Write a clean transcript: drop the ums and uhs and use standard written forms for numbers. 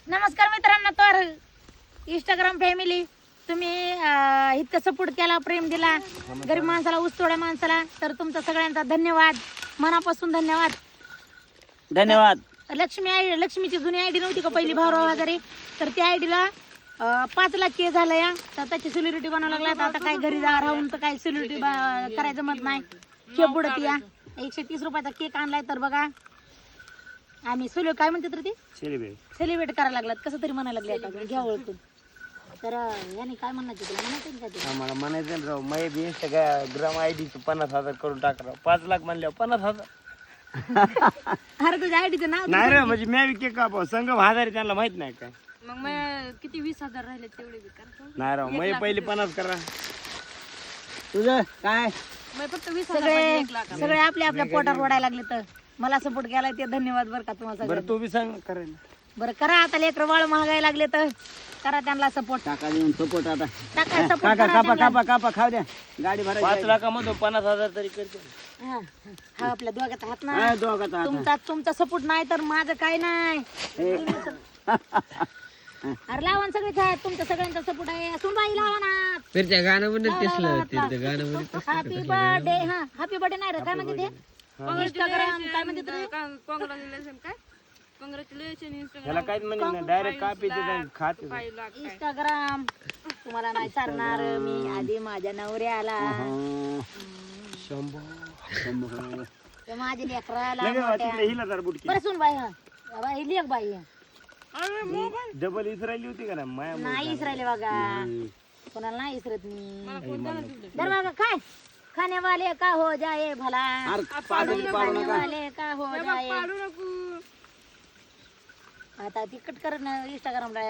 नमस्कार मित्रांनो, तर इंस्टाग्राम फॅमिली तुम्ही इतकं सपोर्ट केला, प्रेम दिला गरीब माणसाला, ऊसतोड्या माणसाला, तर तुमचा सगळ्यांचा धन्यवाद, मनापासून धन्यवाद. धन्यवाद. लक्ष्मीची जुनी आयडी नव्हती का पहिली भावराव वगैरे, तर त्या आयडीला 5 लाख के झालं या, तर त्याची सेलिब्रिटी बनावं लागला. आता काय घरी राहून तर काय सेलिब्रिटी करायचं मत नाही. केक बुडत या 130 रुपयाचा केक आणलाय. तर बघा आम्ही काय म्हणते तर ते सेलिब्रेट करायला लागलात, कसं तरी म्हणायला लागले आता घ्या ओळखून. तर याने काय म्हणायचं तुला, म्हणायचं का ते? आम्हाला म्हणायचं राव, मै बी इंस्टाग्राम आयडी 50,000 करून टाकरा. 5 लाख म्हणल्यावर 50,000. अरे तुझ्या आयडीचं नाव नाही रे, म्हणजे मी केक कापाव संघ हजार त्यांना माहित नाही काय. मग किती 20,000 राहिले तेवढे बी करा. नाही राव, मै पहिले 50 करा. तुझं काय मग फक्त 20,000 सगळे आपल्या आपल्या पोटावर ओढायला लागले. तर मला सपोर्ट केलाय ते धन्यवाद बरं का तुम्हाला बरं. सगळ्यांना. तू बी सांग करायला. बरं करा, आता लेकर वाळ महागायला लागले तर करा त्यांना सपोर्ट. टाका देऊन सपोर्ट आता. टाका सपोर्ट काका करा कापा त्यांना. कापा कापा खाऊ द्या. गाडी भरायची 5 लाखामधून 50,000 तरी करतो. हा हा, आपल्या दोघात हात ना. दोघाचा तुमचा सपोर्ट नाही तर माझं काय नाही. अरे लावा ना सगळे छान, तुमचा सगळ्यांचा सपोर्ट आहे. सुनबाई लावा ना. फिरत्या गाणं म्हणत दिसलं तिथं गाणं म्हणत हॅपी बर्थडे. हा हॅपी बर्थडे नाही रे, काय म्हणते ते इंस्टाग्राम काय म्हणते ते? कॉंग्रॅच्युलेशन काय कॉंग्रॅच्युलेशन याला काहीच म्हणजे नाही, डायरेक्ट कापी देतात खाते. इंस्टाग्राम तुम्हाला नाही चालणार. मी आधी माझ्या नवऱ्याला, ते माझ्या लेकराला मोठ्या. हिला जरा बुटकी बरं सुनबाई, हा बाबा ही लेक बाई आहे. डबल इसरायली होती का ना माया. नाही इसरायले बघा, कोणाला नाही इसरत मी. दर बघा काय खाने वाले का हो जाए भला, खाने वाले का हो जाए. आता तिकट कर इंस्टाग्रामला.